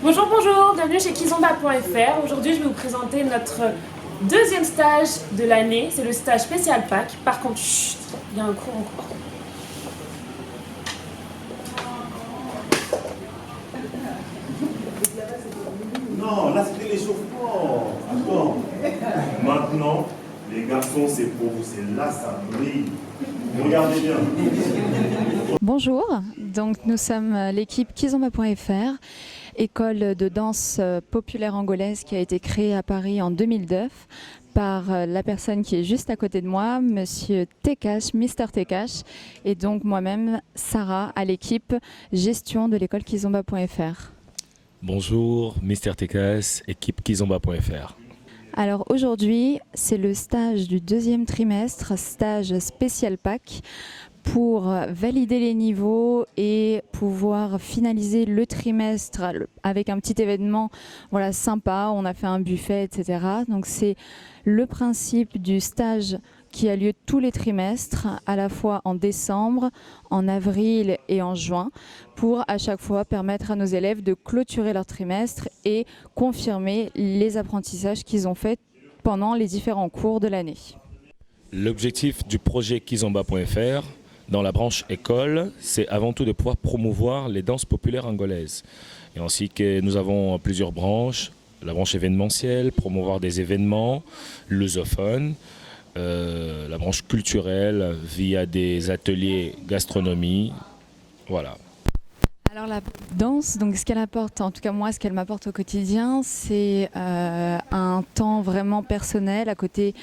Bonjour, bonjour, bienvenue chez Kizomba.fr. Aujourd'hui, je vais vous présenter notre deuxième stage de l'année. C'est le stage spécial Pâques. Par contre, chut, il y a un cours en cours. Non, là c'était l'échauffement. Attends. Maintenant, les garçons, c'est pour vous. C'est là, ça brille. Regardez bien. Bonjour, donc nous sommes l'équipe Kizomba.fr, école de danse populaire angolaise qui a été créée à Paris en 2009 par la personne qui est juste à côté de moi, Monsieur Tekash, Mister Tekash, et donc moi-même, Sarah, à l'équipe gestion de l'école Kizomba.fr. Bonjour, Mister Tekash, équipe Kizomba.fr. Alors aujourd'hui, c'est le stage du deuxième trimestre, stage spécial Pâques, pour valider les niveaux et pouvoir finaliser le trimestre avec un petit événement sympa. On a fait un buffet, etc. Donc c'est le principe du stage qui a lieu tous les trimestres, à la fois en décembre, en avril et en juin, pour à chaque fois permettre à nos élèves de clôturer leur trimestre et confirmer les apprentissages qu'ils ont faits pendant les différents cours de l'année. L'objectif du projet Kizomba.fr dans la branche école, c'est avant tout de pouvoir promouvoir les danses populaires angolaises. Et ainsi que nous avons plusieurs branches, la branche événementielle, promouvoir des événements lusophones, la branche culturelle via des ateliers gastronomie, voilà. Alors la danse, donc ce qu'elle apporte, en tout cas moi, ce qu'elle m'apporte au quotidien, c'est un temps vraiment personnel à côté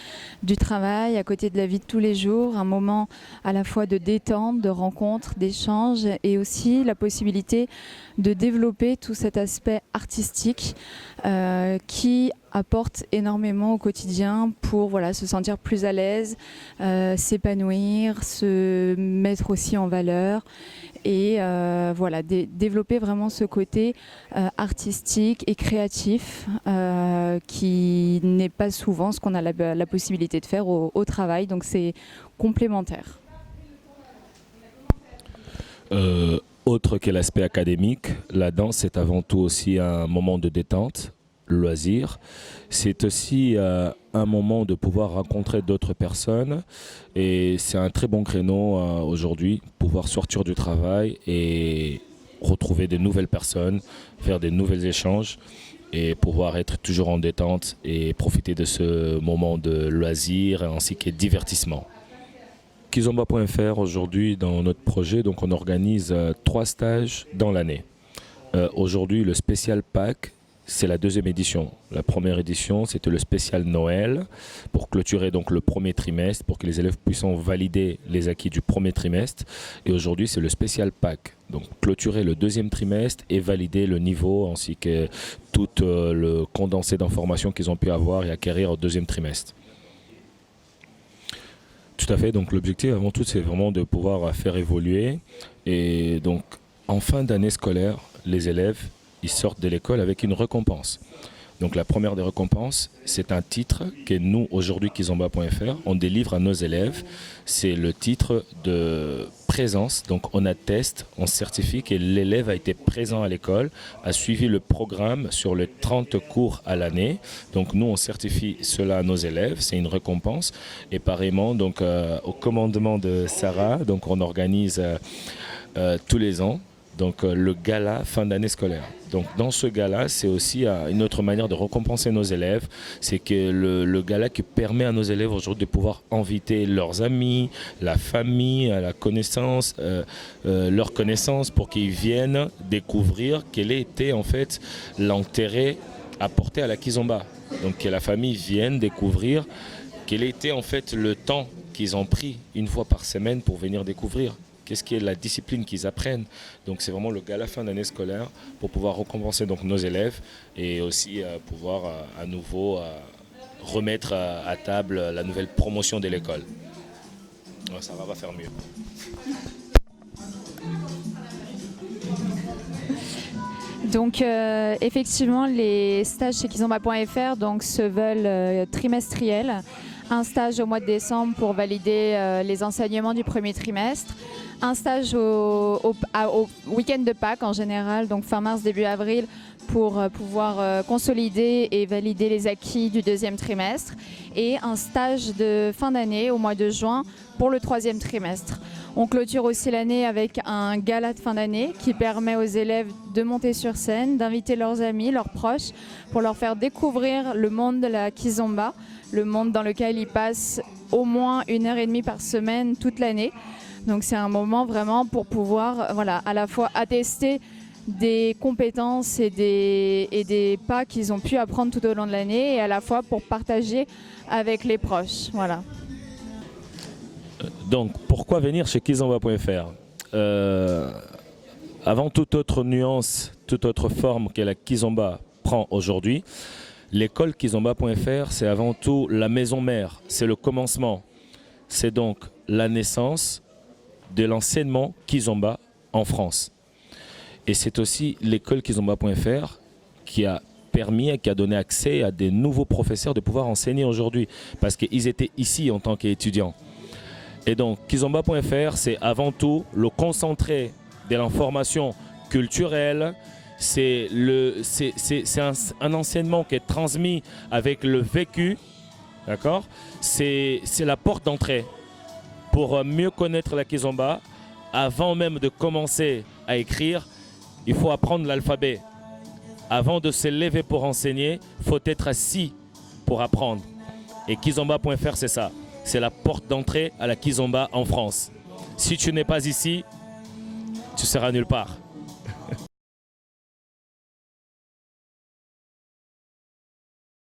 du travail, à côté de la vie de tous les jours, un moment à la fois de détente, de rencontre, d'échange et aussi la possibilité de développer tout cet aspect artistique qui apporte énormément au quotidien pour se sentir plus à l'aise, s'épanouir, se mettre aussi en valeur et développer vraiment ce côté artistique et créatif qui n'est pas souvent ce qu'on a la possibilité de faire au travail, donc c'est complémentaire. Autre que l'aspect académique, la danse est avant tout aussi un moment de détente, loisir. C'est aussi un moment de pouvoir rencontrer d'autres personnes et c'est un très bon créneau aujourd'hui, pouvoir sortir du travail et retrouver de nouvelles personnes, faire des nouveaux échanges et pouvoir être toujours en détente et profiter de ce moment de loisir ainsi que divertissement. Kizomba.fr aujourd'hui dans notre projet, donc on organise 3 stages dans l'année. Aujourd'hui le spécial Pâques, c'est la deuxième édition. La première édition, c'était le spécial Noël pour clôturer donc le premier trimestre, pour que les élèves puissent valider les acquis du premier trimestre. Et aujourd'hui, c'est le spécial Pâques. Donc clôturer le deuxième trimestre et valider le niveau ainsi que tout le condensé d'informations qu'ils ont pu avoir et acquérir au deuxième trimestre. Tout à fait, donc l'objectif avant tout c'est vraiment de pouvoir faire évoluer et donc en fin d'année scolaire, les élèves ils sortent de l'école avec une récompense. Donc la première des récompenses, c'est un titre que nous aujourd'hui Kizomba.fr, on délivre à nos élèves, c'est le titre de présence, donc on atteste, on certifie que l'élève a été présent à l'école, a suivi le programme sur les 30 cours à l'année. Donc nous on certifie cela à nos élèves, c'est une récompense. Et pareillement donc au commandement de Sarah, donc on organise tous les ans donc le gala fin d'année scolaire. Donc dans ce gala, c'est aussi une autre manière de récompenser nos élèves. C'est que le gala qui permet à nos élèves aujourd'hui de pouvoir inviter leurs amis, la famille, la connaissance, leurs connaissances pour qu'ils viennent découvrir quel était en fait l'intérêt apporté à la Kizomba. Donc que la famille vienne découvrir quel était en fait le temps qu'ils ont pris une fois par semaine pour venir découvrir. Qu'est-ce qui est la discipline qu'ils apprennent. Donc c'est vraiment le gala fin d'année scolaire pour pouvoir récompenser donc nos élèves et aussi pouvoir à nouveau remettre à table la nouvelle promotion de l'école. Ça va faire mieux. Donc effectivement les stages chez Kizomba.fr se veulent trimestriels un stage au mois de décembre pour valider les enseignements du premier trimestre, un stage au week-end de Pâques en général, donc fin mars, début avril, pour pouvoir consolider et valider les acquis du deuxième trimestre, et un stage de fin d'année au mois de juin pour le troisième trimestre. On clôture aussi l'année avec un gala de fin d'année qui permet aux élèves de monter sur scène, d'inviter leurs amis, leurs proches, pour leur faire découvrir le monde de la kizomba, le monde dans lequel ils passent au moins 1h30 par semaine toute l'année. Donc c'est un moment vraiment pour pouvoir à la fois attester des compétences et des pas qu'ils ont pu apprendre tout au long de l'année, et à la fois pour partager avec les proches. Voilà. Donc, pourquoi venir chez kizomba.fr? Avant toute autre nuance, toute autre forme que la kizomba prend aujourd'hui, l'école kizomba.fr, c'est avant tout la maison mère, c'est le commencement. C'est donc la naissance de l'enseignement kizomba en France. Et c'est aussi l'école kizomba.fr qui a permis et qui a donné accès à des nouveaux professeurs de pouvoir enseigner aujourd'hui, parce qu'ils étaient ici en tant qu'étudiants. Et donc, kizomba.fr, c'est avant tout le concentré de l'information culturelle. C'est un enseignement qui est transmis avec le vécu. D'accord? C'est la porte d'entrée pour mieux connaître la kizomba. Avant même de commencer à écrire, il faut apprendre l'alphabet. Avant de se lever pour enseigner, il faut être assis pour apprendre. Et kizomba.fr, c'est ça. C'est la porte d'entrée à la kizomba en France. Si tu n'es pas ici, tu seras nulle part.